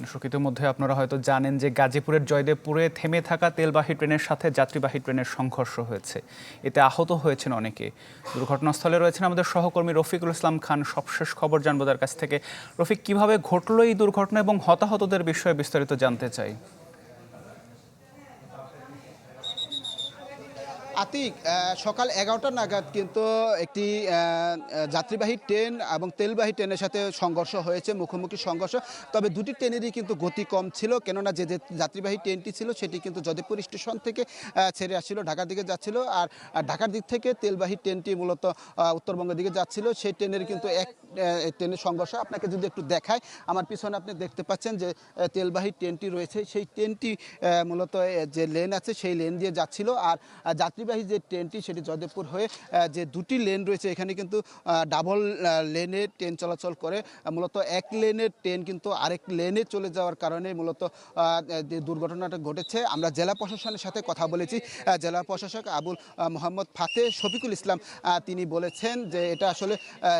দর্শক, ইতিমধ্যে আপনারা হয়তো জানেন যে গাজীপুরের জয়দেবপুরে থেমে থাকা তেলবাহী ট্রেনের সাথে যাত্রীবাহী ট্রেনের সংঘর্ষ হয়েছে। এতে আহত হয়েছেন অনেকে। দুর্ঘটনাস্থলে রয়েছেন আমাদের সহকর্মী রফিকুল ইসলাম খান। সবশেষ খবর জানবো তার কাছ থেকে। রফিক, কিভাবে ঘটলো এই দুর্ঘটনা এবং হতাহতদের বিষয়ে বিস্তারিত জানতে চাই। আতিক, সকাল 11টা নাগাদ কিন্তু একটি যাত্রীবাহী ট্রেন এবং তেলবাহী ট্রেনের সাথে সংঘর্ষ হয়েছে, মুখোমুখি সংঘর্ষ। তবে দুটি ট্রেনেরই কিন্তু গতি কম ছিল, কেননা যে যাত্রীবাহী ট্রেনটি ছিল সেটি কিন্তু যদেপুর স্টেশন থেকে ছেড়ে আসছিল, ঢাকার দিকে যাচ্ছিল। আর ঢাকার দিক থেকে তেলবাহী ট্রেনটি মূলত উত্তরবঙ্গের দিকে যাচ্ছিল। সেই ট্রেনের কিন্তু এক ট্রেনের সংঘর্ষ। আপনাকে যদি একটু দেখায়, আমার পিছনে আপনি দেখতে পাচ্ছেন যে তেলবাহী ট্রেনটি রয়েছে, সেই ট্রেনটি মূলত যে লেন আছে সেই লেন দিয়ে যাচ্ছিল। আর যাত্রীবাহী যে ট্রেনটি সেটি জয়দেবপুর হয়ে যে দুটি লেন রয়েছে, এখানে কিন্তু ডাবল লেনে ট্রেন চলাচল করে। মূলত এক লেনের ট্রেন কিন্তু আরেক লেনে চলে যাওয়ার কারণে মূলত যে দুর্ঘটনাটা ঘটেছে। আমরা জেলা প্রশাসনের সাথে কথা বলেছি। জেলা প্রশাসক আবুল মোহাম্মদ ফাতে শফিকুল ইসলাম তিনি বলেছেন যে এটা আসলে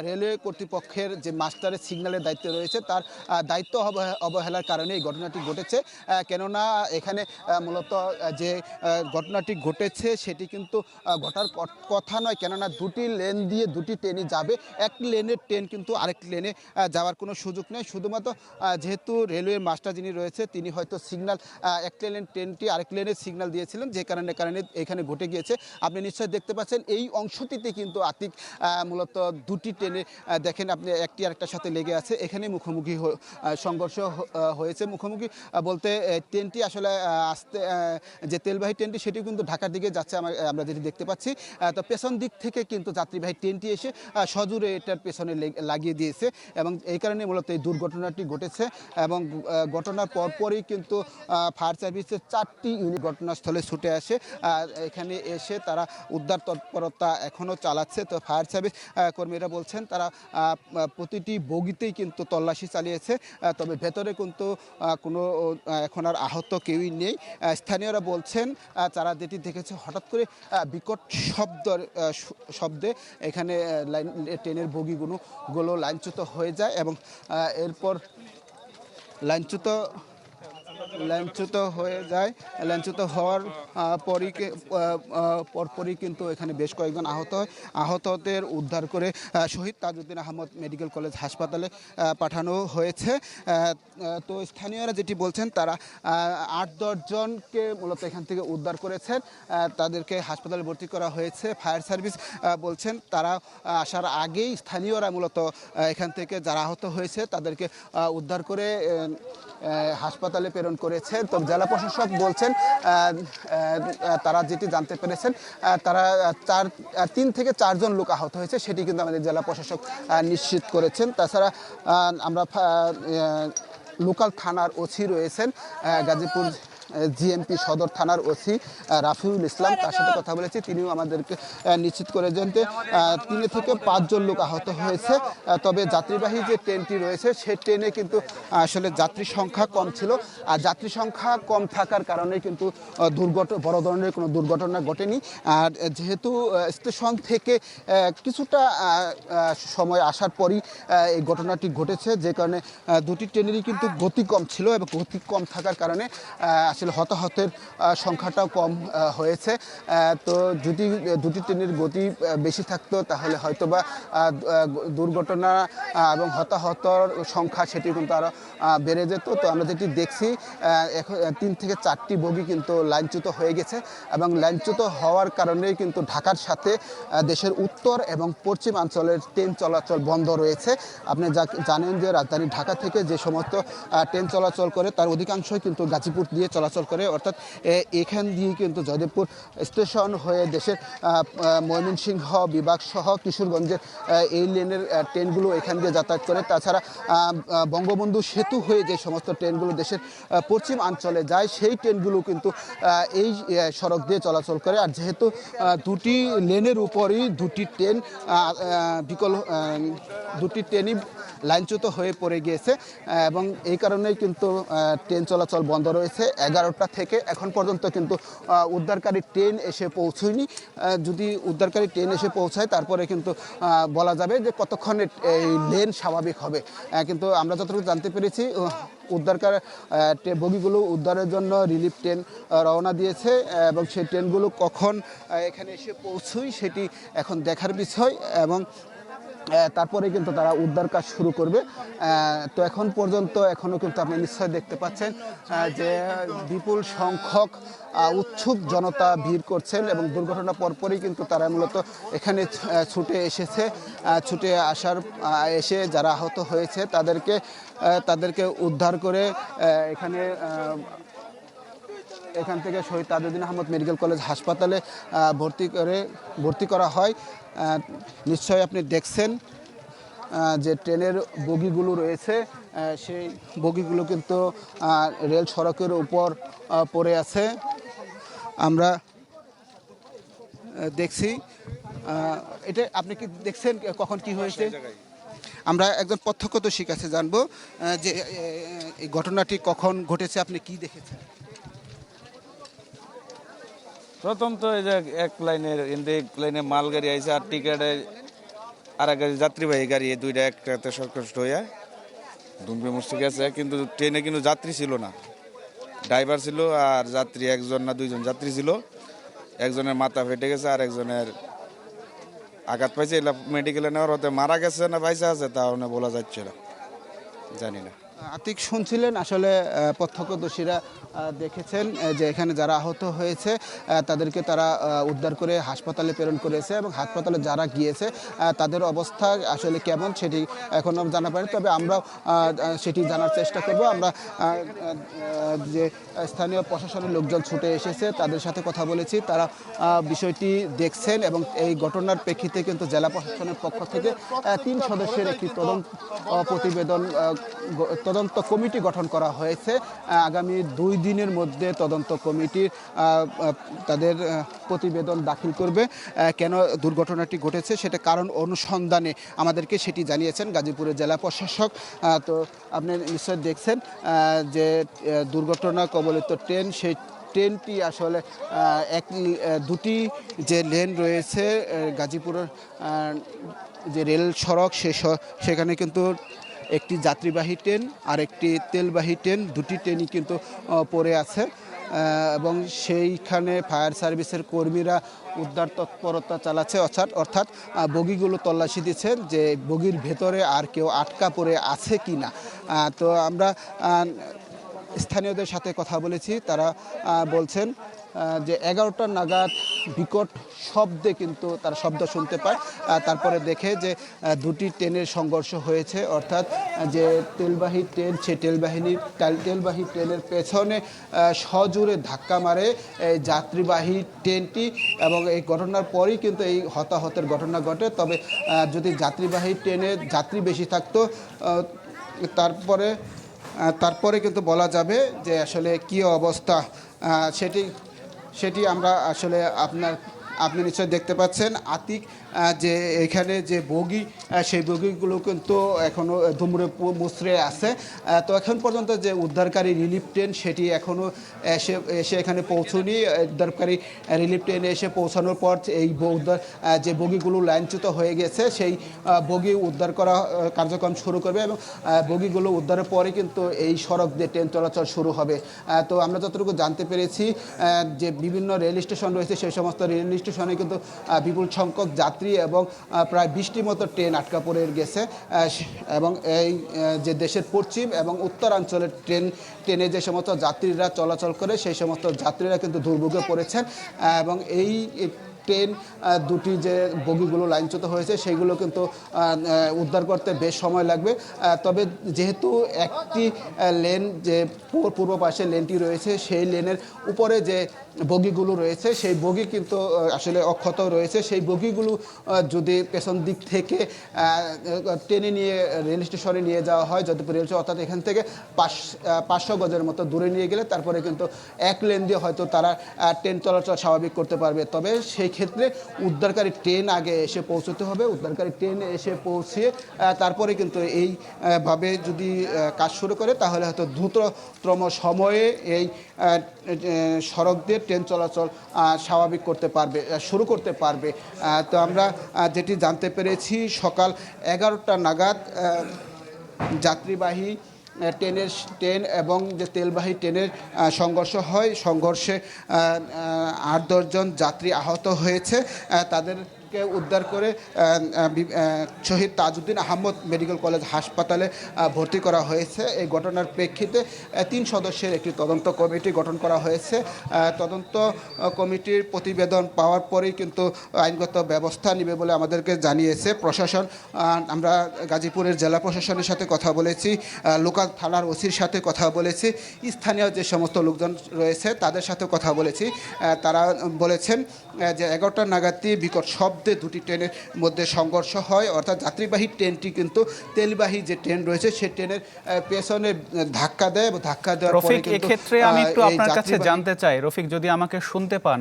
রেলওয়ে কর্তৃপক্ষের যে মাস্টারের সিগন্যালের দায়িত্ব রয়েছে, তার দায়িত্ব অবহেলার কারণে এই ঘটনাটি ঘটেছে। কেননা এখানে মূলত যে ঘটনাটি ঘটেছে সেটি কিন্তু ঘটার কথা নয়, কেননা দুটি লেন দিয়ে দুটি ট্রেনই যাবে। এক লেনের ট্রেন কিন্তু আরেক লেনে যাওয়ার কোনো সুযোগ নেই। শুধুমাত্র যেহেতু রেলওয়ের মাস্টার যিনি রয়েছে তিনি হয়তো সিগন্যাল এক লেনের ট্রেনটি আরেক লেনের সিগন্যাল দিয়েছিলেন, যে কারণে এখানে ঘটে গিয়েছে। আপনি নিশ্চয়ই দেখতে পাচ্ছেন এই অংশটিতে কিন্তু আতিক মূলত দুটি ট্রেনে দেখেন আপনি একটি আরেকটার সাথে লেগে আছে। এখানে মুখোমুখি সংঘর্ষ হয়েছে। মুখোমুখি বলতে ট্রেনটি আসলে আসতে যে তেলবাহী ট্রেনটি সেটি কিন্তু ঢাকার দিকে যাচ্ছে আমরা যেটি দেখতে পাচ্ছি। তো পেছন দিক থেকে কিন্তু যাত্রীবাহী ট্রেনটি এসে সজোরে এটার পেছনে লাগিয়ে দিয়েছে এবং এই কারণে মূলত এই দুর্ঘটনাটি ঘটেছে। এবং ঘটনার পরপরই কিন্তু ফায়ার সার্ভিসের 4টি ইউনিট ঘটনাস্থলে ছুটে আসে। এখানে এসে তারা উদ্ধার তৎপরতা এখনও চালাচ্ছে। তো ফায়ার সার্ভিস কর্মীরা বলছেন তারা প্রতিটি বগিতেই কিন্তু তল্লাশি চালিয়েছে। তবে ভেতরে কিন্তু কোনো এখন আর আহত কেউই নেই। স্থানীয়রা বলছেন তারা যেটি দেখেছে, হঠাৎ করে বিকট শব্দে এখানে ট্রেনের বগিগুলো লাইনচ্যুত হয়ে যায় এবং এরপর লাইনচ্যুত হয়ে যায়। লাইনচ্যুত হওয়ার পরপরই কিন্তু এখানে বেশ কয়েকজন আহত হয়। আহতদের উদ্ধার করে শহীদ তাজউদ্দিন আহমদ মেডিকেল কলেজ হাসপাতালে পাঠানো হয়েছে। তো স্থানীয়রা যেটি বলছেন, তারা 8-10 জনকে মূলত এখান থেকে উদ্ধার করেছেন, তাদেরকে হাসপাতালে ভর্তি করা হয়েছে। ফায়ার সার্ভিস বলছেন তারা আসার আগেই স্থানীয়রা মূলত এখান থেকে যারা আহত হয়েছে তাদেরকে উদ্ধার করে হাসপাতালে প্রেরণ করেছে। তো জেলা প্রশাসক বলছেন তারা যেটি জানতে পেরেছেন, তারা 3 থেকে 4 জন লোক আহত হয়েছে, সেটি কিন্তু আমাদের জেলা প্রশাসক নিশ্চিত করেছেন। তাছাড়া আমরা লোকাল থানার ওসি রয়েছেন, গাজীপুর জিএমপি সদর থানার ওসি রাফিউল ইসলাম, তার সাথে কথা বলেছি। তিনিও আমাদেরকে নিশ্চিত করেছেন যে 3 থেকে 5 জন লোক আহত হয়েছে। তবে যাত্রীবাহী যে ট্রেনটি রয়েছে সেই ট্রেনে কিন্তু আসলে যাত্রী সংখ্যা কম ছিল। আর যাত্রী সংখ্যা কম থাকার কারণে কিন্তু বড় ধরনের কোনো দুর্ঘটনা ঘটেনি। আর যেহেতু স্টেশন থেকে কিছুটা সময় আসার পরই এই ঘটনাটি ঘটেছে, যে কারণে দুটি ট্রেনেরই কিন্তু গতি কম ছিল এবং গতি কম থাকার কারণে আসলে হতাহতের সংখ্যাটাও কম হয়েছে। তো যদি দুটি ট্রেনের গতি বেশি থাকতো তাহলে হয়তোবা দুর্ঘটনা এবং হতাহতর সংখ্যা সেটি কিন্তু আরও বেড়ে যেত। তো আমরা যেটি দেখছি, এখন 3 থেকে 4টি বগি কিন্তু লাইনচ্যুত হয়ে গেছে এবং লাইনচ্যুত হওয়ার কারণেই কিন্তু ঢাকার সাথে দেশের উত্তর এবং পশ্চিমাঞ্চলের ট্রেন চলাচল বন্ধ রয়েছে। আপনি জানেন যে রাজধানী ঢাকা থেকে যে সমস্ত ট্রেন চলাচল করে তার অধিকাংশই কিন্তু গাজীপুর দিয়ে চলাচল করে, অর্থাৎ এখান দিয়ে কিন্তু জয়দেবপুর স্টেশন হয়ে দেশের ময়মনসিংহ বিভাগ সহ কিশোরগঞ্জের এই লেনের ট্রেনগুলো এখান দিয়ে যাতায়াত করে। তাছাড়া বঙ্গবন্ধু সেতু হয়ে যে সমস্ত ট্রেনগুলো দেশের পশ্চিমাঞ্চলে যায় সেই ট্রেনগুলো কিন্তু এই সড়ক দিয়ে চলাচল করে। আর যেহেতু দুটি লেনের উপরই দুটি ট্রেনই লাইনচ্যুত হয়ে পড়ে গিয়েছে এবং এই কারণেই কিন্তু ট্রেন চলাচল বন্ধ রয়েছে 11টা থেকে। এখন পর্যন্ত কিন্তু উদ্ধারকারী ট্রেন এসে পৌঁছয়নি। যদি উদ্ধারকারী ট্রেন এসে পৌঁছায় তারপরে কিন্তু বলা যাবে যে কতক্ষণে এই লেন স্বাভাবিক হবে। কিন্তু আমরা যতটুকু জানতে পেরেছি বগিগুলো উদ্ধারের জন্য রিলিফ ট্রেন রওনা দিয়েছে এবং সেই ট্রেনগুলো কখন এখানে এসে পৌঁছয় সেটি এখন দেখার বিষয় এবং তারপরে কিন্তু তারা উদ্ধার কাজ শুরু করবে। তো এখন পর্যন্ত এখনও কিন্তু আপনি নিশ্চয় দেখতে পাচ্ছেন যে বিপুল সংখ্যক উৎসুক জনতা ভিড় করছেন এবং দুর্ঘটনা পরপরই কিন্তু তারা মূলত এখানে ছুটে এসেছে। ছুটে এসে যারা আহত হয়েছে তাদেরকে উদ্ধার করে এখান থেকে শহীদ তাজউদ্দিন আহমদ মেডিকেল কলেজ হাসপাতালে ভর্তি করা হয়। নিশ্চয়ই আপনি দেখছেন যে ট্রেনের বগিগুলো রয়েছে, সেই বগিগুলো কিন্তু রেল সড়কের উপর পড়ে আছে। আমরা দেখছি এটা আপনি কি দেখছেন কখন কি হয়েছে? আমরা একজন প্রত্যক্ষদর্শীর কাছে জানবো যে এই ঘটনাটি কখন ঘটেছে, আপনি কি দেখেছেন? প্রথম তো এই যে এক লাইনে মাল গাড়ি আইছে আর টিকেটে আর এক গাড়ি যাত্রীবাহী গাড়ি, এই দুইটা একটাতে সংঘর্ষ হয়ে ধুমকে মুসতে গেছে। কিন্তু ট্রেনে কিন্তু যাত্রী ছিল না, ড্রাইভার ছিল আর যাত্রী একজন না দুইজন যাত্রী ছিল। একজনের মাথা ফেটে গেছে আর একজনের আঘাত পাইছে। এগুলা মেডিকেলে নেওয়ার হতে মারা গেছে না পয়সা আছে তাও না বলা যাচ্ছে না, জানি না। আতিক শুনছিলেন আসলে প্রত্যক্ষদর্শীরা দেখেছেন যে এখানে যারা আহত হয়েছে তাদেরকে তারা উদ্ধার করে হাসপাতালে প্রেরণ করেছে এবং হাসপাতালে যারা গিয়েছে তাদের অবস্থা আসলে কেমন সেটি এখনও জানা পারেনি। তবে আমরা সেটি জানার চেষ্টা করব। আমরা যে স্থানীয় প্রশাসনের লোকজন ছুটে এসেছে তাদের সাথে কথা বলেছি, তারা বিষয়টি দেখছেন এবং এই ঘটনার প্রেক্ষিতে কিন্তু জেলা প্রশাসনের পক্ষ থেকে 3 সদস্যের একটি তদন্ত কমিটি গঠন করা হয়েছে। আগামী 2 দিনের মধ্যে তদন্ত কমিটির তাদের প্রতিবেদন দাখিল করবে। কেন দুর্ঘটনাটি ঘটেছে সেটা কারণ অনুসন্ধানে আমাদেরকে সেটি জানিয়েছেন গাজীপুরের জেলা প্রশাসক। তো আপনি নিশ্চয় দেখছেন যে দুর্ঘটনা কবলিত ট্রেন, সেই ট্রেনটি আসলে দুটি যে লেন রয়েছে গাজীপুরের যে রেল সড়ক সেখানে কিন্তু একটি যাত্রীবাহী ট্রেন আর একটি তেলবাহী ট্রেন, দুটি ট্রেনই কিন্তু পড়ে আছে এবং সেইখানে ফায়ার সার্ভিসের কর্মীরা উদ্ধার তৎপরতা চালাচ্ছে। অর্থাৎ বগিগুলো তল্লাশি দিচ্ছেন যে বগির ভেতরে আর কেউ আটকা পড়ে আছে কি না। তো আমরা স্থানীয়দের সাথে কথা বলেছি, তারা বলছেন যে 11টা নাগাদ বিকট শব্দে কিন্তু তার শব্দ শুনতে পায়। তারপরে দেখে যে দুটি ট্রেনের সংঘর্ষ হয়েছে, অর্থাৎ যে তেলবাহী ট্রেন সেই তেলবাহী ট্রেনের পেছনে সজোরে ধাক্কা মারে এই যাত্রীবাহী ট্রেনটি এবং এই ঘটনার পরই কিন্তু এই হতাহতের ঘটনা ঘটে। তবে যদি যাত্রীবাহী ট্রেনে যাত্রী বেশি থাকতো তারপরে কিন্তু বলা যাবে যে আসলে কী অবস্থা সেটি আমরা আসলে আপনি নিশ্চয় দেখতে পাচ্ছেন আতিক যে এখানে যে বগি সেই বগিগুলো কিন্তু এখনও দুমড়ে মুচড়ে আছে। তো এখন পর্যন্ত যে উদ্ধারকারী রিলিফ ট্রেন সেটি এখনও এসে এখানে পৌঁছয়নি। উদ্ধারকারী রিলিফ ট্রেনে এসে পৌঁছানোর পর এই যে বগিগুলো লাইনচ্যুত হয়ে গেছে সেই বগি উদ্ধার করা কার্যক্রম শুরু করবে এবং বগিগুলো উদ্ধারের পরে কিন্তু এই সড়ক দিয়ে ট্রেন চলাচল শুরু হবে। তো আমরা যতটুকু জানতে পেরেছি যে বিভিন্ন রেল স্টেশন রয়েছে সেই সমস্ত রেল স্টেশনে কিন্তু বিপুল সংখ্যক যাত্রী এবং প্রায় 20টির মতো ট্রেন আটকা পড়ে গেছে এবং এই যে দেশের পশ্চিম এবং উত্তরাঞ্চলের ট্রেনে যে সমস্ত যাত্রীরা চলাচল করে সেই সমস্ত যাত্রীরা কিন্তু দুর্ভোগে পড়েছেন এবং এই ট্রেন দুটি যে বগিগুলো লাইনচ্যুত হয়েছে সেইগুলো কিন্তু উদ্ধার করতে বেশ সময় লাগবে। তবে যেহেতু একটি লেন যে পূর্ব পাশে লেনটি রয়েছে সেই লেনের উপরে যে বগিগুলো রয়েছে সেই বগি কিন্তু আসলে অক্ষত রয়েছে। সেই বগিগুলো যদি পেছন দিক থেকে টেনে নিয়ে রেল স্টেশনে নিয়ে যাওয়া হয় যতটুকু রেল অর্থাৎ এখান থেকে 500 গজের মতো দূরে নিয়ে গেলে তারপরে কিন্তু এক লেন দিয়ে হয়তো তারা ট্রেন চলাচল স্বাভাবিক করতে পারবে। তবে সেই ক্ষেত্রে উদ্ধারকারী ট্রেন আগে এসে পৌঁছতে হবে। উদ্ধারকারী ট্রেন এসে পৌঁছিয়ে তারপরে কিন্তু এইভাবে যদি কাজ শুরু করে তাহলে হয়তো দ্রুততম সময়ে এই সড়ক দিয়ে ট্রেন চলাচল স্বাভাবিক শুরু করতে পারবে। তো আমরা যেটি জানতে পেরেছি সকাল 11টা নাগাদ যাত্রীবাহী ট্রেন এবং যে তেলবাহী ট্রেনের সংঘর্ষ হয়। সংঘর্ষে ৮-১০ জন যাত্রী আহত হয়েছে। তাদেরকে উদ্ধার করে শহীদ তাজউদ্দিন আহমদ মেডিকেল কলেজ হাসপাতালে ভর্তি করা হয়েছে। এই ঘটনার প্রেক্ষিতে ৩ সদস্যের একটি তদন্ত কমিটি গঠন করা হয়েছে। তদন্ত কমিটির প্রতিবেদন পাওয়ার পরেই কিন্তু আইনগত ব্যবস্থা নেবে বলে আমাদেরকে জানিয়েছে প্রশাসন। আমরা গাজীপুরের জেলা প্রশাসনের সাথে কথা বলেছি, লোকাল থানার ওসির সাথে কথা বলেছি, স্থানীয় যে সমস্ত লোকজন রয়েছে তাদের সাথে কথা বলেছি। তারা বলেছেন যে 11টা নাগাদই বিকট শব্দে দুটি ট্রেনের মধ্যে সংঘর্ষ হয়, অর্থাৎ যাত্রীবাহী ট্রেনটি কিন্তু তেলবাহী যে ট্রেন রয়েছে সেই ট্রেনের পেছনে ধাক্কা দেয় এবং ধাক্কা দেওয়ার পরে রফিক, কিন্তু এক্ষেত্রে আমি একটু আপনার কাছে জানতে চাই, রফিক যদি আমাকে শুনতে পান,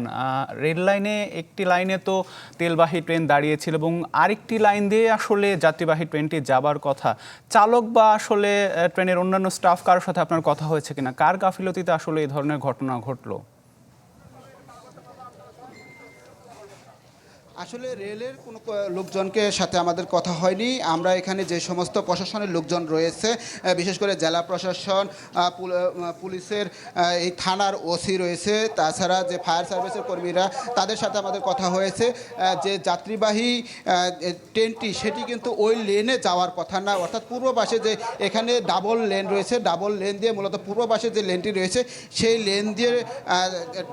রেল লাইনে একটি লাইনে তো তেলবাহী ট্রেন দাঁড়িয়েছিল এবং আরেকটি লাইন দিয়ে আসলে যাত্রীবাহী ট্রেনটি যাবার কথা। চালক বা আসলে ট্রেনের অন্যান্য স্টাফ কারোর সাথে আপনার কথা হয়েছে কিনা? কার গাফিলতিতে আসলে এই ধরনের ঘটনা ঘটলো? আসলে রেলের কোনো লোকজনকে সাথে আমাদের কথা হয়নি। আমরা এখানে যে সমস্ত প্রশাসনের লোকজন রয়েছে, বিশেষ করে জেলা প্রশাসন, পুলিশের এই থানার ওসি রয়েছে, তাছাড়া যে ফায়ার সার্ভিসের কর্মীরা, তাদের সাথে আমাদের কথা হয়েছে যে যাত্রীবাহী ট্রেনটি সেটি কিন্তু ওই লেনে যাওয়ার কথা না, অর্থাৎ পূর্ব পাশে যে এখানে ডাবল লেন রয়েছে, ডাবল লেন দিয়ে মূলত পূর্ব পাশে যে লেনটি রয়েছে সেই লেন দিয়ে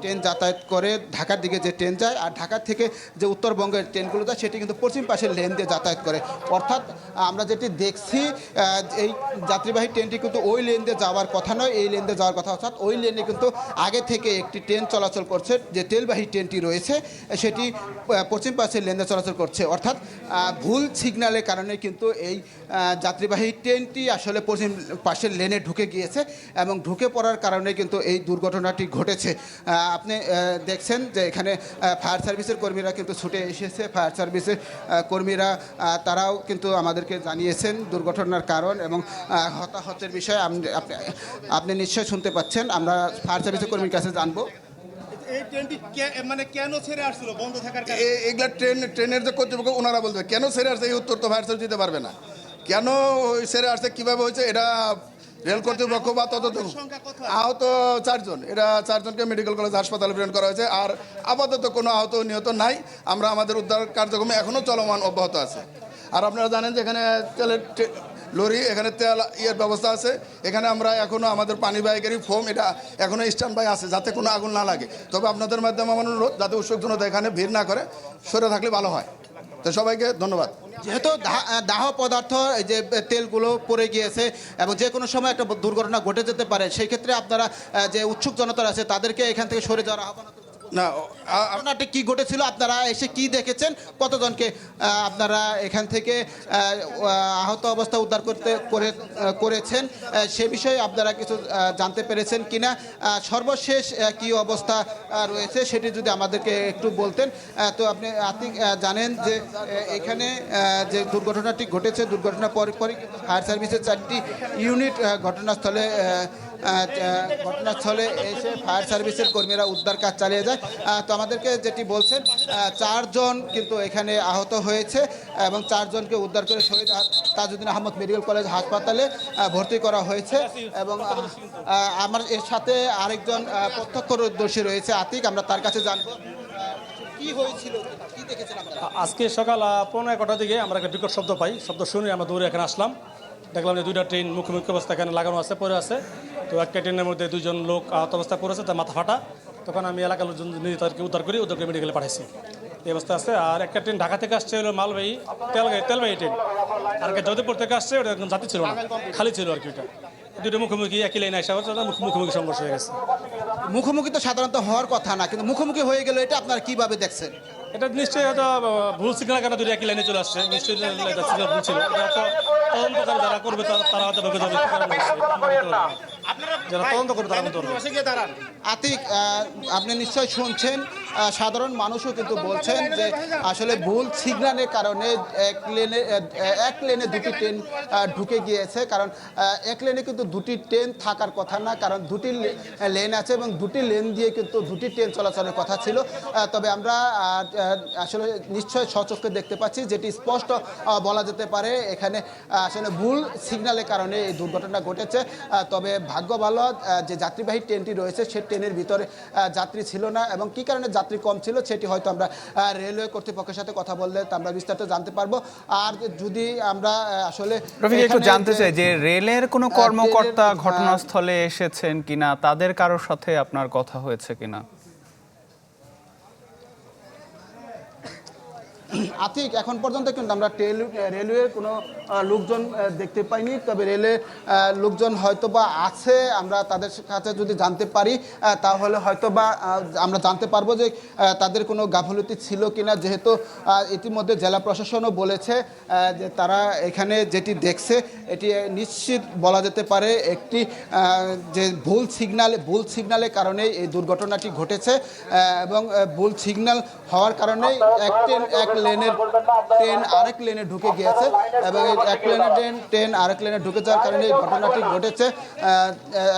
ট্রেন যাতায়াত করে ঢাকার দিকে যে ট্রেন যায়, আর ঢাকার থেকে যে উত্তরবঙ্গের ট্রেনগুলো যায় সেটি কিন্তু পশ্চিম পাশের লেন দিয়ে যাতায়াত করে। অর্থাৎ আমরা যেটি দেখছি এই যাত্রীবাহী ট্রেনটি কিন্তু ওই লেন দিয়ে যাওয়ার কথা নয়, এই লেন দিয়ে যাওয়ার কথা। অর্থাৎ ওই লেনে কিন্তু আগে থেকে একটি ট্রেন চলাচল করছে, যে তেলবাহী ট্রেনটি রয়েছে সেটি পশ্চিম পাশের লেন দিয়ে চলাচল করছে। অর্থাৎ ভুল সিগন্যালের কারণে কিন্তু এই যাত্রীবাহী ট্রেনটি আসলে পশ্চিম পাশের লেনে ঢুকে গিয়েছে এবং ঢুকে পড়ার কারণে কিন্তু এই দুর্ঘটনাটি ঘটেছে। আপনি দেখছেন যে এখানে ফায়ার সার্ভিসের কর্মীরা কিন্তু ছুটে এসেছে। ফায়ার সার্ভিসের কর্মীরা তারাও কিন্তু আমাদেরকে জানিয়েছেন দুর্ঘটনার কারণ এবং হতাহতের বিষয়ে আপনি নিশ্চয় শুনতে পাচ্ছেন। আমরা ফায়ার সার্ভিসের কর্মীর কাছে জানবো এই ট্রেনটি মানে কেন ছেড়ে আসছিল বন্ধ থাকার কারণে। এগুলা ট্রেনের যে কর্তৃপক্ষ ওনারা বলবে কেন ছেড়ে আসছে, এই উত্তর তো ফায়ার সার্ভিস দিতে পারবে না। কেন ছেড়ে আসছে, কিভাবে হয়েছে, এটা রেল কর্তৃপক্ষ বা তদন্ত। আহত 4 জন, এটা 4 জনকে মেডিকেল কলেজ হাসপাতালে প্রেরণ করা হয়েছে। আর আপাতত কোনো আহত নিহত নাই। আমরা আমাদের উদ্ধার কার্যক্রম এখনও চলমান অব্যাহত আছে। আর আপনারা জানেন যে এখানে তেলের লরি, এখানে তেল ব্যবস্থা আছে। এখানে আমরা এখনও আমাদের পানিবাহী গাড়ি ফোম এটা এখনও স্ট্যান্ড বাই আছে, যাতে কোনো আগুন না লাগে। তবে আপনাদের মাধ্যমে আমার অনুরোধ, যাতে উৎসুক জনতা এখানে ভিড় না করে, সরে থাকলে ভালো হয়। তো সবাইকে ধন্যবাদ। যেহেতু দাহ পদার্থ এই যে তেলগুলো পড়ে গিয়েছে এবং যে কোনো সময় একটা দুর্ঘটনা ঘটে যেতে পারে, সেই ক্ষেত্রে আপনারা যে উৎসুক জনতা আছে তাদেরকে এখান থেকে সরে যাওয়ার আহ্বান। না, ঘটনাটি কি ঘটেছিল, আপনারা এসে কি দেখেছেন, কতজনকে আপনারা এখান থেকে আহত অবস্থা উদ্ধার করেছেন, সে বিষয়ে আপনারা কিছু জানতে পেরেছেন কিনা, সর্বশেষ কি অবস্থা রয়েছে সেটি যদি আমাদেরকে একটু বলতেন। তো আপনি জানেন যে এখানে যে দুর্ঘটনাটি ঘটেছে, দুর্ঘটনার পরই ফায়ার সার্ভিসের 4টি ইউনিট ঘটনাস্থলে এসে ফায়ার সার্ভিসের কর্মীরা উদ্ধার কাজ চালিয়ে যায়। তো আমাদেরকে যেটি বলছেন 4 জন কিন্তু এখানে আহত হয়েছে এবং 4 জনকে উদ্ধার করে শহীদ তাজউদ্দিন আহমদ মেডিকেল কলেজ হাসপাতালে ভর্তি করা হয়েছে। এবং আমার এর সাথে আরেকজন প্রত্যক্ষদর্শী রয়েছে আতিক, আমরা তার কাছে জানবো কি হয়েছিল, কি দেখেছেন আপনারা। আজকে সকাল 11:15 দিকে আমরা একটা বিকট শব্দ পাই। শব্দ শুনে আমরা দৌড়ে এখানে আসলাম। দেখলাম যে 2টা ট্রেন মুখোমুখি অবস্থা এখানে লাগানো আছে, পড়ে আছে। তো একটা ট্রেনের মধ্যে 2 জন লোক আহত অবস্থা পড়েছে, তার মাথা ফাটা। তখন আমি এলাকার লোকজন নিয়ে তাদেরকে উদ্ধার করে মেডিকেলে পাঠাইছি। এই অবস্থা আছে। আর একটা ট্রেন ঢাকা থেকে আসছে হলো মালবাহী তেলবাহী ট্রেন, আর একটা যদিপুর থেকে আসছে, ওটা একদম যাত্রী ছিল না, খালি ছিল আর কি। ওটা 2টো মুখোমুখি একই লাইনে আসা হচ্ছে, মুখোমুখি সংঘর্ষ হয়ে গেছে। মুখোমুখি তো সাধারণত হওয়ার কথা না, কিন্তু মুখোমুখি হয়ে গেল, এটা আপনারা কিভাবে দেখছেন? এটা নিশ্চয়ই হয়তো ভুল সিগন্যাল কারণে 2টো একই লাইনে চলে আসছে। নিশ্চয়ই সিগন্যাল ভুল ছিল। এটা হয়তো তদন্তকারী যারা করবে তারা হয়তো ভেবে যাবে যারা তদন্ত করবে তারা বলতে পারবে। আতিক, আপনি নিশ্চয় শুনছেন সাধারণ মানুষও কিন্তু বলছেন যে আসলে ভুল সিগন্যালের কারণে এক লেনে দুটি ট্রেন ঢুকে গিয়েছে। কারণ এক লেনে কিন্তু দুটি ট্রেন থাকার কথা না, কারণ দুটি লেন আছে এবং দুটি লেন দিয়ে কিন্তু দুটি ট্রেন চলাচলের কথা ছিল। তবে আমরা আসলে নিশ্চয় স্বচক্ষে দেখতে পাচ্ছি, যেটি স্পষ্ট বলা যেতে পারে এখানে আসলে ভুল সিগন্যালের কারণে এই দুর্ঘটনা ঘটেছে। তবে ভাগ্য ভালো যে যাত্রীবাহী ট্রেনটি রয়েছে সে ট্রেনের ভিতরে যাত্রী ছিল না, এবং কী কারণে যাত্রী কম ছিল সেটি হয়তো আমরা রেলওয়ে কর্তৃপক্ষের সাথে কথা বললে আমরা বিস্তারিত জানতে পারবো। আর যদি আমরা আসলে রফিক, একটু জানতে চাই যে রেলের কোনো কর্মকর্তা ঘটনাস্থলে এসেছেন কিনা, তাদের কারোর সাথে আপনার কথা হয়েছে কিনা? আতিক, এখন পর্যন্ত কিন্তু আমরা রেলওয়ের কোনো লোকজন দেখতে পাইনি। তবে রেলের লোকজন হয়তোবা আছে, আমরা তাদের কাছে যদি জানতে পারি তাহলে হয়তোবা আমরা জানতে পারবো যে তাদের কোনো গাফলতি ছিল কিনা। যেহেতু ইতিমধ্যে জেলা প্রশাসনও বলেছে যে তারা এখানে যেটি দেখছে এটি নিশ্চিত বলা যেতে পারে একটি যে ভুল সিগন্যালের কারণেই এই দুর্ঘটনাটি ঘটেছে, এবং ভুল সিগন্যাল হওয়ার কারণেই এক লেনের ট্রেন আরেক লেনে ঢুকে গিয়েছে, এবং এক লেনের ট্রেন আরেক লেনে ঢুকে যাওয়ার কারণে এই ঘটনাটি ঘটেছে।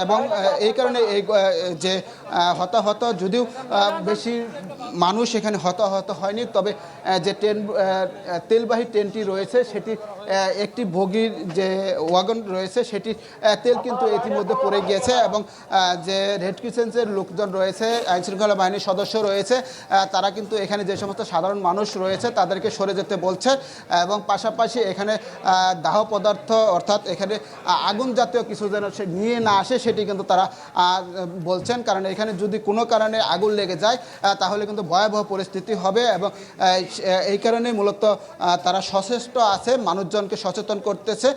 এবং এই কারণে এই যে হতাহত, যদিও বেশি মানুষ এখানে হতাহত হয়নি, তবে যে তেলবাহী ট্রেনটি রয়েছে সেটি একটি বগির যে ওয়াগন রয়েছে সেটি তেল কিন্তু ইতিমধ্যে পড়ে গিয়েছে, এবং যে রেড ক্রিসেন্টের লোকজন রয়েছে, আইনশৃঙ্খলা বাহিনীর সদস্য রয়েছে, তারা কিন্তু এখানে যে সমস্ত সাধারণ মানুষ রয়েছে তাদেরকে সরে যেতে বলছে, এবং পাশাপাশি এখানে দাহ পদার্থ অর্থাৎ এখানে আগুন জাতীয় কিছু যেন সে নিয়ে না আসে সেটি কিন্তু তারা বলছেন। কারণ এখানে যদি কোনো কারণে আগুন লেগে যায় তাহলে কিন্তু ভয়াবহ পরিস্থিতি হবে, এবং এই কারণে মূলত তারা সচেষ্ট আছে, মানুষজনকে সচেতন করতেছে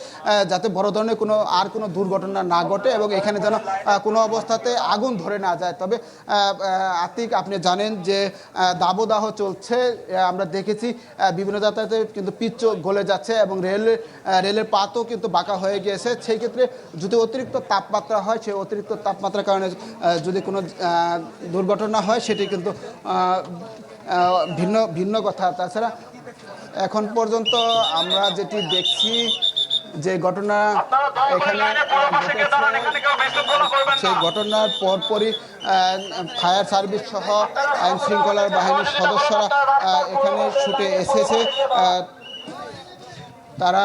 যাতে বড় ধরনের কোনো দুর্ঘটনা না ঘটে, এবং এখানে যেন কোনো অবস্থাতে আগুন ধরে না যায়। তবে আতিক, আপনি জানেন যে দাবদাহ চলছে, আমরা দেখেছি বিভিন্ন যাতায়াতে কিন্তু পিচ গলে যাচ্ছে, এবং রেলের পাতও কিন্তু বাঁকা হয়ে গিয়েছে। সেই ক্ষেত্রে যদি অতিরিক্ত তাপমাত্রা হয়, সেই অতিরিক্ত তাপমাত্রার কারণে যদি কোনো দুর্ঘটনা হয় সেটি কিন্তু ভিন্ন কথা। তাছাড়া এখন পর্যন্ত আমরা যেটি দেখছি যে ঘটনা এখানে সেই ঘটনার পরপরই ফায়ার সার্ভিস সহ আইন শৃঙ্খলার বাহিনীর সদস্যরা এখানে ছুটে এসেছে। তারা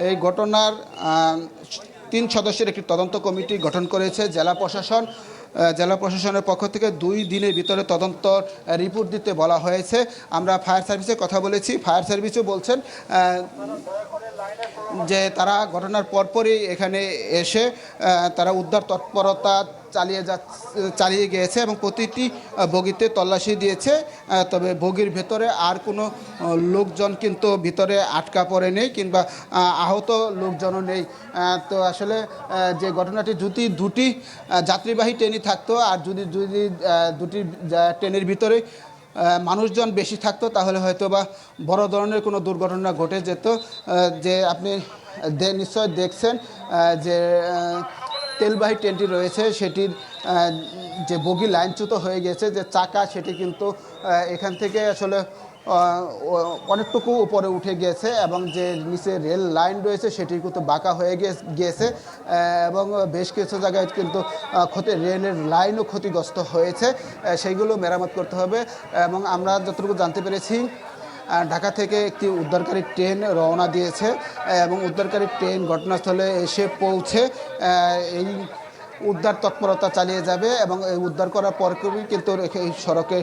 এই ঘটনার 3 সদস্যের একটি তদন্ত কমিটি গঠন করেছে জেলা প্রশাসন। জেলা প্রশাসনের পক্ষ থেকে 2 দিনের ভিতরে তদন্ত রিপোর্ট দিতে বলা হয়েছে। আমরা ফায়ার সার্ভিসে কথা বলেছি, ফায়ার সার্ভিসও বলছেন যে তারা ঘটনার পরপরই এখানে এসে তারা উদ্ধার তৎপরতা চালিয়ে গিয়েছে, এবং প্রতিটি বগিতে তল্লাশি দিয়েছে। তবে বগির ভেতরে আর কোনো লোকজন কিন্তু ভিতরে আটকা পড়ে নেই, কিংবা আহত লোকজনও নেই। তো আসলে যে ঘটনাটি, যদি দুটি যাত্রীবাহী ট্রেনই থাকতো আর যদি দুটি ট্রেনের ভিতরে মানুষজন বেশি থাকতো তাহলে হয়তো বা বড় ধরনের কোনো দুর্ঘটনা ঘটে যেত। যে আপনি নিশ্চয় দেখছেন যে তেলবাহী ট্রেনটি রয়েছে সেটির যে বগি লাইনচ্যুত হয়ে গেছে, যে চাকা সেটি কিন্তু এখান থেকে আসলে অনেকটুকু উপরে উঠে গিয়েছে, এবং যে নিচে রেল লাইন রয়েছে সেটি কিন্তু বাঁকা হয়ে গিয়েছে, এবং বেশ কিছু জায়গায় কিন্তু রেলের লাইনও ক্ষতিগ্রস্ত হয়েছে, সেইগুলো মেরামত করতে হবে। এবং আমরা যতটুকু জানতে পেরেছি ঢাকা থেকে একটি উদ্ধারকারী ট্রেন রওনা দিয়েছে, এবং উদ্ধারকারী ট্রেন ঘটনাস্থলে এসে পৌঁছে এই উদ্ধার তৎপরতা চালিয়ে যাবে, এবং এই উদ্ধার করার পর কিন্তু এই সড়কে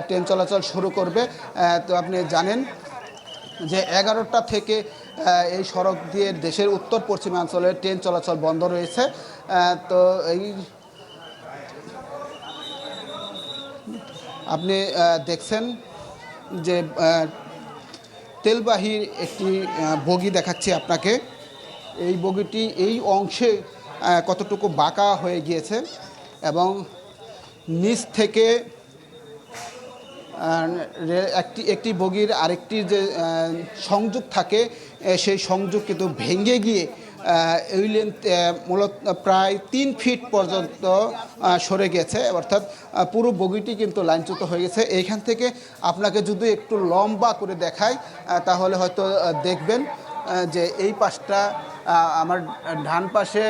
ট্রেন চলাচল শুরু করবে। তো আপনি জানেন যে 11টা থেকে এই সড়ক দিয়ে দেশের উত্তর পশ্চিমাঞ্চলে ট্রেন চলাচল বন্ধ রয়েছে। তো এই আপনি দেখছেন যে তেলবাহী একটি বগি দেখাচ্ছি আপনাকে। এই বগিটি এই অংশে কতটুকু বাঁকা হয়ে গিয়েছে, এবং নিচ থেকে একটি বগির আরেকটি যে সংযোগ থাকে সেই সংযোগ কিন্তু ভেঙে গিয়ে এই লেন্থ মূলত প্রায় 3 ফিট পর্যন্ত সরে গেছে, অর্থাৎ পুরো বগিটি কিন্তু লাইনচ্যুত হয়ে গেছে। এইখান থেকে আপনাকে যদি একটু লম্বা করে দেখাই তাহলে হয়তো দেখবেন যে এই পাশটা আমার ডান পাশে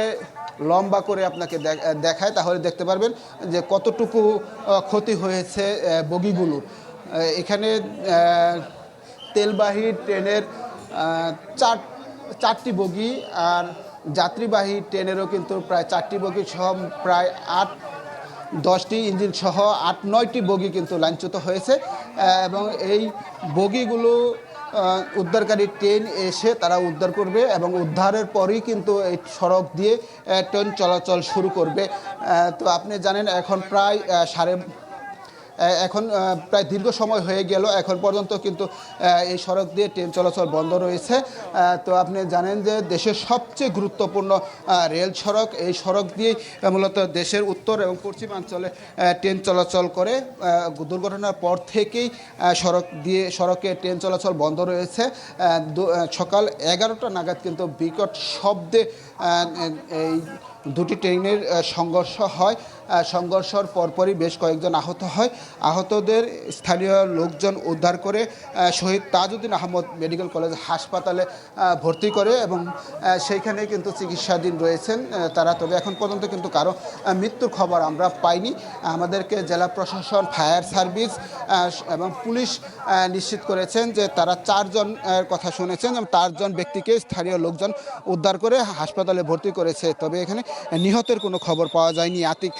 লম্বা করে আপনাকে দেখায়, তাহলে দেখতে পারবেন যে কতটুকু ক্ষতি হয়েছে বগিগুলো। এখানে তেলবাহী ট্রেনের চারটি বগি আর যাত্রীবাহী ট্রেনেরও কিন্তু প্রায় 4টি বগি সহ প্রায় 8-10টি ইঞ্জিন সহ 8-9টি বগি কিন্তু লাইনচ্যুত হয়েছে এবং এই বগিগুলো উদ্ধারকারী ট্রেন এসে তারা উদ্ধার করবে এবং উদ্ধারের পরেই কিন্তু এই সড়ক দিয়ে ট্রেন চলাচল শুরু করবে। তো আপনি জানেন এখন প্রায় দীর্ঘ সময় হয়ে গেল, এখন পর্যন্ত কিন্তু এই সড়ক দিয়ে ট্রেন চলাচল বন্ধ রয়েছে। তো আপনি জানেন যে দেশের সবচেয়ে গুরুত্বপূর্ণ রেল সড়ক, এই সড়ক দিয়েই মূলত দেশের উত্তর এবং পশ্চিমাঞ্চলে ট্রেন চলাচল করে। দুর্ঘটনার পর থেকেই সড়কে ট্রেন চলাচল বন্ধ রয়েছে। সকাল 11টা নাগাদ কিন্তু বিকট শব্দে এই দুটি ট্রেনের সংঘর্ষ হয়। সংঘর্ষের পরপরই বেশ কয়েকজন আহত হয়। আহতদের স্থানীয় লোকজন উদ্ধার করে শহীদ তাজউদ্দিন আহমদ মেডিকেল কলেজ হাসপাতালে ভর্তি করে এবং সেইখানে কিন্তু চিকিৎসাধীন রয়েছেন তারা। তবে এখন পর্যন্ত কিন্তু কারো মৃত্যুর খবর আমরা পাইনি। আমাদেরকে জেলা প্রশাসন, ফায়ার সার্ভিস এবং পুলিশ নিশ্চিত করেছেন যে তারা 4 জনের কথা শুনেছেন এবং 4 জন ব্যক্তিকে স্থানীয় লোকজন উদ্ধার করে হাসপাতালে ভর্তি করেছে। তবে এখানে নিহতের কোনো খবর পাওয়া যায়নি। আতিক,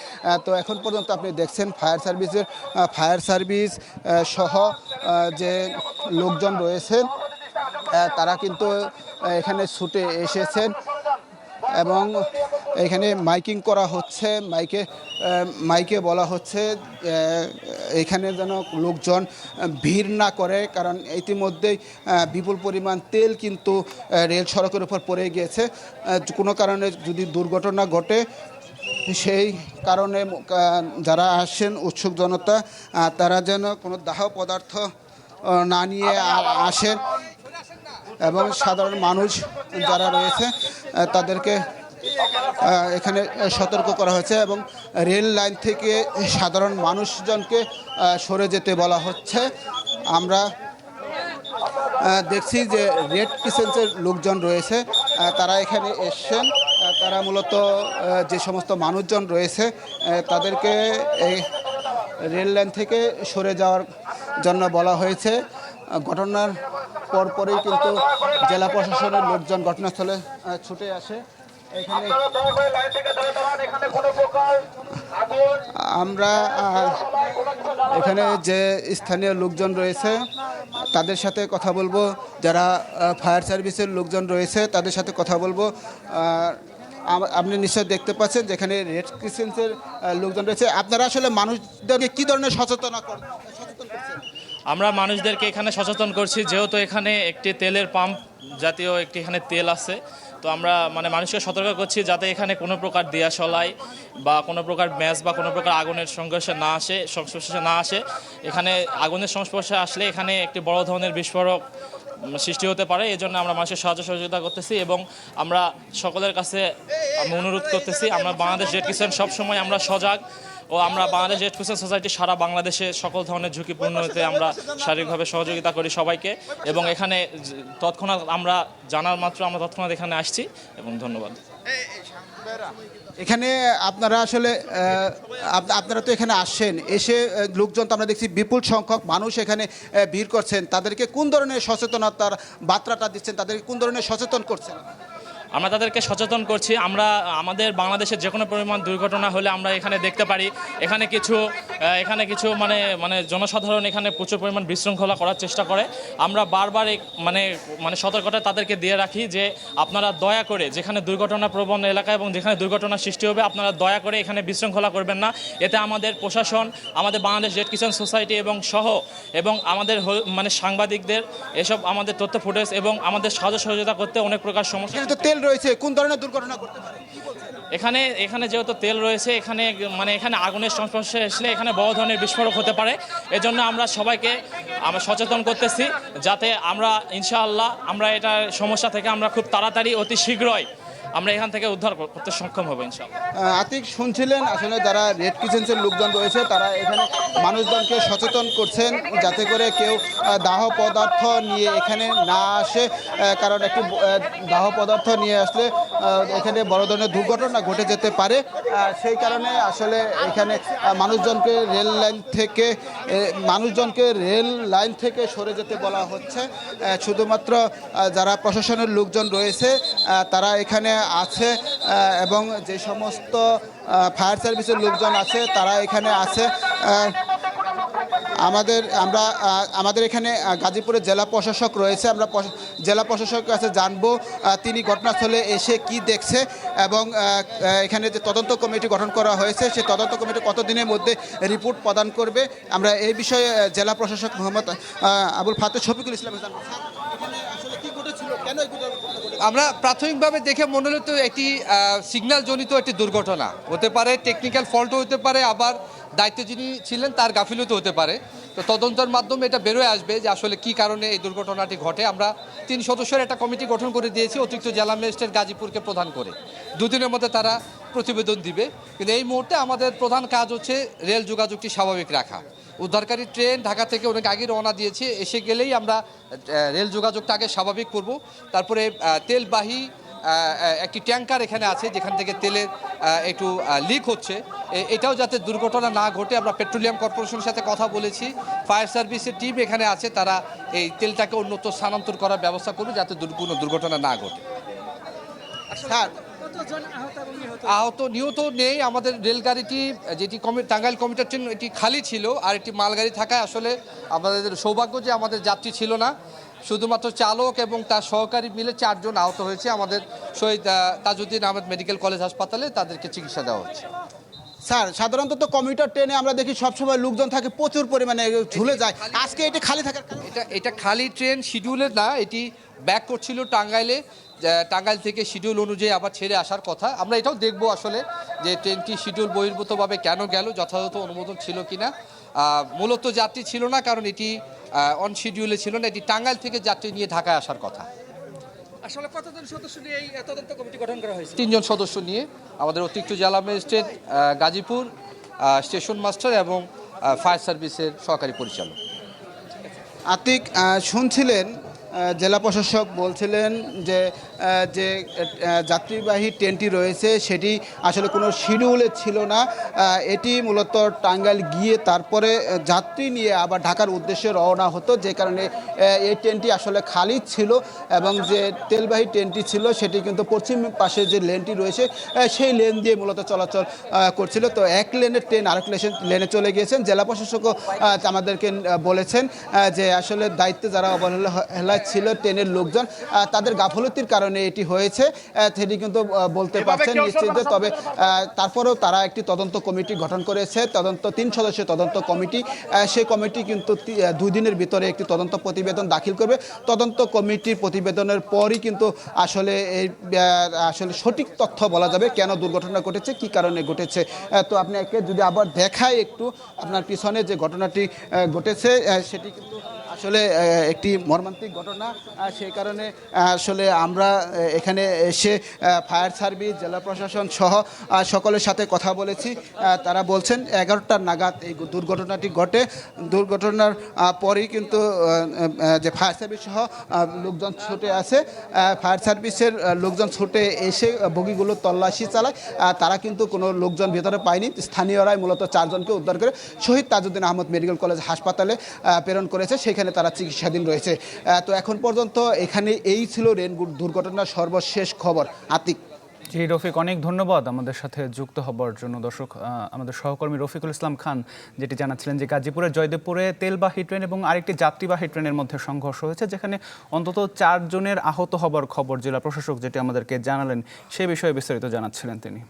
তো এখন পর্যন্ত আপনি দেখছেন ফায়ার সার্ভিস সহ যে লোকজন রয়েছেন তারা কিন্তু এখানে ছুটে এসেছেন এবং এখানে মাইকিং করা হচ্ছে। মাইকে বলা হচ্ছে এখানে যেন লোকজন ভিড় না করে, কারণ ইতিমধ্যেই বিপুল পরিমাণ তেল কিন্তু রেল সড়কের উপর পড়ে গিয়েছে। কোনো কারণে যদি দুর্ঘটনা ঘটে সেই কারণে যারা আসেন উৎসুক জনতা তারা যেন কোনো দাহ পদার্থ না নিয়ে আসেন এবং সাধারণ মানুষ যারা রয়েছে তাদেরকে এখানে সতর্ক করা হয়েছে এবং রেল লাইন থেকে সাধারণ মানুষজনকে সরে যেতে বলা হচ্ছে। আমরা দেখছি যে রেড ক্রিসেন্টের লোকজন রয়েছে তারা এখানে এসছেন। তারা মূলত যে সমস্ত মানুষজন রয়েছে তাদেরকে এই রেল লাইন থেকে সরে যাওয়ার জন্য বলা হয়েছে। ঘটনার পরপরই কিন্তু জেলা প্রশাসনের লোকজন ঘটনাস্থলে ছুটে আসে। এখানে আমরা এখানে যে স্থানীয় লোকজন রয়েছে তাদের সাথে কথা বলবো, যারা ফায়ার সার্ভিসের লোকজন রয়েছে তাদের সাথে কথা বলবো। আপনি নিশ্চয় দেখতে পাচ্ছেন যেখানে রেড ক্রিসেন্টের লোকজন রয়েছে। আপনারা আসলে মানুষদেরকে কী ধরনের সচেতন করছেন? আমরা মানুষদেরকে এখানে সচেতন করছি, যেহেতু এখানে একটি তেলের পাম্প জাতীয় একটি এখানে তেল আছে, তো আমরা মানুষকে সতর্ক করছি যাতে এখানে কোনো প্রকার দিয়াশলাই বা কোনো প্রকার ম্যাচ বা কোনো প্রকার আগুনের সংস্পর্শে না আসে। এখানে আগুনের সংস্পর্শে আসলে এখানে একটি বড় ধরনের বিস্ফোরক সৃষ্টি হতে পারে। এই জন্য আমরা মানুষের সাহায্য সহযোগিতা করতেছি এবং আমরা সকলের কাছে অনুরোধ করতেছি, আমরা বাংলাদেশ রেড ক্রিসেন্ট সবসময় আমরা সজাগ ও আমরা বাংলাদেশ রেড ক্রিসেন্ট সোসাইটি সারা বাংলাদেশে সকল ধরনের ঝুঁকিপূর্ণতে আমরা শারীরিকভাবে সহযোগিতা করি সবাইকে এবং এখানে তৎক্ষণাৎ আমরা জানার মাত্র আমরা তৎক্ষণাৎ এখানে আসছি এবং ধন্যবাদ। এখানে আপনারা আসলে আপনারা তো এখানে আসছেন, এসে লোকজন তো আমরা দেখছি বিপুল সংখ্যক মানুষ এখানে ভিড় করছেন, তাদেরকে কোন ধরনের সচেতনতার বার্তাটা দিচ্ছেন, তাদেরকে কোন ধরনের সচেতন করছেন? আমরা তাদেরকে সচেতন করছি। আমরা আমাদের বাংলাদেশের যে কোনো পরিমাণ দুর্ঘটনা হলে আমরা এখানে দেখতে পারি এখানে কিছু মানে জনসাধারণ এখানে প্রচুর পরিমাণ বিশৃঙ্খলা করার চেষ্টা করে। আমরা বারবার মানে সতর্কতা তাদেরকে দিয়ে রাখি যে আপনারা দয়া করে যেখানে দুর্ঘটনা প্রবণ এলাকা এবং যেখানে দুর্ঘটনা সৃষ্টি হবে আপনারা দয়া করে এখানে বিশৃঙ্খলা করবেন না। এতে আমাদের প্রশাসন, আমাদের বাংলাদেশ রেড ক্রিসেন্ট সোসাইটি এবং আমাদের সাংবাদিকদের এসব আমাদের তথ্য ফুটেজ এবং আমাদের সাহায্য সহযোগিতা করতে অনেক প্রকার সমস্যা রয়েছে। কোন ধরনের দুর্ঘটনা করতে পারে? এখানে যেহেতু তেল রয়েছে এখানে আগুনের সংস্পর্শে আসলে এখানে বড় ধরনের বিস্ফোরক হতে পারে। এজন্য আমরা সবাইকে সচেতন করতেছি যাতে আমরা ইনশাআল্লাহ আমরা এটা সমস্যা থেকে আমরা খুব তাড়াতাড়ি অতি শীঘ্রই আমরা এখান থেকে উদ্ধার করতে সক্ষম হবো ইনশাআল্লাহ। আতিক, শুনছিলেন আসলে যারা রেড কিচেন্সের লোকজন রয়েছে তারা এখানে মানুষজনকে সচেতন করছেন যাতে করে কেউ দাহ পদার্থ নিয়ে এখানে না আসে, কারণ একটি দাহ পদার্থ নিয়ে আসলে এখানে বড় ধরনের দুর্ঘটনা ঘটে যেতে পারে। সেই কারণে আসলে এখানে মানুষজনকে রেল লাইন থেকে সরে যেতে বলা হচ্ছে। শুধুমাত্র যারা প্রশাসনের লোকজন রয়েছে তারা এখানে আছে এবং যে সমস্ত ফায়ার সার্ভিসের লোকজন আছে তারা এখানে আছে। আমাদের এখানে গাজীপুরের জেলা প্রশাসক রয়েছে, আমরা জেলা প্রশাসকের কাছে জানবো তিনি ঘটনাস্থলে এসে কি দেখছে এবং এখানে যে তদন্ত কমিটি গঠন করা হয়েছে সেই তদন্ত কমিটি কতদিনের মধ্যে রিপোর্ট প্রদান করবে, আমরা এই বিষয়ে জেলা প্রশাসক মোহাম্মদ আবুল ফাতে শফিকুল ইসলাম জানবো। এখানে আসলে কি ঘটেছিল, কেন এই ঘটনা? আমরা প্রাথমিকভাবে দেখে মনে হলো তো একটি সিগন্যাল জনিত একটি দুর্ঘটনা হতে পারে, টেকনিক্যাল ফল্টও হতে পারে, আবার দায়িত্বে যিনি ছিলেন তার গাফিলতি হতে পারে। তো তদন্তের মাধ্যমে এটা বেরোয় আসবে যে আসলে কি কারণে এই দুর্ঘটনাটি ঘটে। আমরা 3 সদস্যের একটা কমিটি গঠন করে দিয়েছি অতিরিক্ত জেলা ম্যাজিস্ট্রেট গাজীপুরকে প্রধান করে। 2 দিনের মধ্যে তারা প্রতিবেদন দিবে। কিন্তু এই মুহূর্তে আমাদের প্রধান কাজ হচ্ছে রেল যোগাযোগটি স্বাভাবিক রাখা। উদ্ধারকারী ট্রেন ঢাকা থেকে অনেক আগে রওনা দিয়েছে, এসে গেলেই আমরা রেল যোগাযোগটা আগে স্বাভাবিক করব। তারপরে তেলবাহী একটি ট্যাঙ্কার এখানে আছে যেখান থেকে তেলের একটু লিক হচ্ছে, এটাও যাতে দুর্ঘটনা না ঘটে আমরা পেট্রোলিয়াম কর্পোরেশনের সাথে কথা বলেছি। ফায়ার সার্ভিসের টিম এখানে আছে, তারা এই তেলটাকে অন্যত্র স্থানান্তর করার ব্যবস্থা করবে যাতে কোনো দুর্ঘটনা না ঘটে। আহত নিহত নেই। আমাদের রেলগাড়িটি যেটি টাঙ্গাইল কমিউটার ট্রেন এটি খালি ছিল, আর একটি মালগাড়ি থাকায় আসলে আমাদের সৌভাগ্য যে আমাদের যাত্রী ছিল না, শুধুমাত্র চালক এবং তার সহকারী মিলে 4 জন আহত হয়েছে। আমাদের শহীদ তাজউদ্দিন আহমেদ মেডিকেল কলেজ হাসপাতালে তাদেরকে চিকিৎসা দেওয়া হচ্ছে। স্যার, সাধারণত তো কমিউটার ট্রেনে আমরা দেখি সবসময় লোকজন থাকে, প্রচুর পরিমাণে ঝুলে যায়, আজকে এটা খালি থাকার কারণ? এটা খালি ট্রেন শিডিউলের না, এটি ব্যাক করছিল টাঙ্গাইলে, টাঙ্গাইল থেকে শিডিউল অনুযায়ী আবার ছেড়ে আসার কথা। আমরা এটাও দেখবো আসলে যে ট্রেনটি শিডিউল বহির্ভূতভাবে কেন গেল, যথাযথ অনুমোদন ছিল কিনা। মূলত যাত্রী ছিল না, কারণ এটি অন শিডিউলে ছিল না, এটি টাঙ্গাইল থেকে যাত্রী নিয়ে ঢাকায় আসার কথা। আসলে কতজন সদস্য নিয়ে এই তদন্ত কমিটি গঠন করা হয়েছে? 3 জন সদস্য নিয়ে আমাদের অতিরিক্ত জেলা ম্যাজিস্ট্রেট গাজীপুর, স্টেশন মাস্টার এবং ফায়ার সার্ভিসের সহকারী পরিচালক। আতিক, শুনছিলেন জেলা প্রশাসক বলছিলেন যে যে যাত্রীবাহী ট্রেনটি রয়েছে সেটি আসলে কোনো শিডিউলে ছিল না, এটি মূলত টাঙ্গাইল গিয়ে তারপরে যাত্রী নিয়ে আবার ঢাকার উদ্দেশ্যে রওনা হতো, যে কারণে এই ট্রেনটি আসলে খালি ছিল এবং যে তেলবাহী ট্রেনটি ছিল সেটি কিন্তু পশ্চিম পাশে যে লেনটি রয়েছে সেই লেন দিয়ে মূলত চলাচল করছিল। তো এক লেনের ট্রেন আরেক লেনে চলে গিয়েছেন। জেলা প্রশাসকও আমাদেরকে বলেছেন যে আসলে দায়িত্বে যারা অবহেলা ছিল ট্রেনের লোকজন, তাদের গাফলতির কারণে এটি হয়েছে, সেটি কিন্তু বলতে পারছেন নিশ্চিত। তবে তারপরেও তারা একটি তদন্ত কমিটি গঠন করেছে, 3 সদস্যের তদন্ত কমিটি। সেই কমিটি কিন্তু 2 দিনের ভিতরে একটি তদন্ত প্রতিবেদন দাখিল করবে। তদন্ত কমিটির প্রতিবেদনের পরই কিন্তু আসলে সঠিক তথ্য বলা যাবে কেন দুর্ঘটনা ঘটেছে, কি কারণে ঘটেছে। তো আপনাকে যদি আবার দেখায় একটু আপনার পিছনে যে ঘটনাটি ঘটেছে সেটি কিন্তু আসলে একটি মর্মান্তিক ঘটনা। সেই কারণে আসলে আমরা এখানে এসে ফায়ার সার্ভিস, জেলা প্রশাসন সহ সকলের সাথে কথা বলেছি। তারা বলছেন 11টা নাগাদ এই দুর্ঘটনাটি ঘটে। দুর্ঘটনার পরেই কিন্তু যে ফায়ার সার্ভিস সহ লোকজন ছুটে আসে, ফায়ার সার্ভিসের লোকজন ছুটে এসে বগিগুলো তল্লাশি চালায়। তারা কিন্তু কোনো লোকজন ভেতরে পায়নি। স্থানীয়রাই মূলত 4 জনকে উদ্ধার করে শহীদ তাজউদ্দিন আহমেদ মেডিকেল কলেজ হাসপাতালে প্রেরণ করেছে, সেখানে তারা চিকিৎসাধীন রয়েছে। তো এখন পর্যন্ত এখানে এই ছিল রেল দুর্ঘটনার সর্বশেষ খবর। আতিক। জি রফিক, অনেক ধন্যবাদ আমাদের সাথে যুক্ত হবার জন্য। দর্শক, আমাদের সহকর্মী রফিকুল ইসলাম খান যেটি জানাচ্ছিলেন যে গাজীপুরের জয়দেবপুরে তেলবাহী ট্রেন এবং আরেকটি যাত্রীবাহী ট্রেনের মধ্যে সংঘর্ষ হয়েছে, যেখানে অন্তত 4 জনের আহত হবার খবর জেলা প্রশাসক যেটি আমাদেরকে জানালেন, সে বিষয়ে বিস্তারিত জানাচ্ছিলেন তিনি।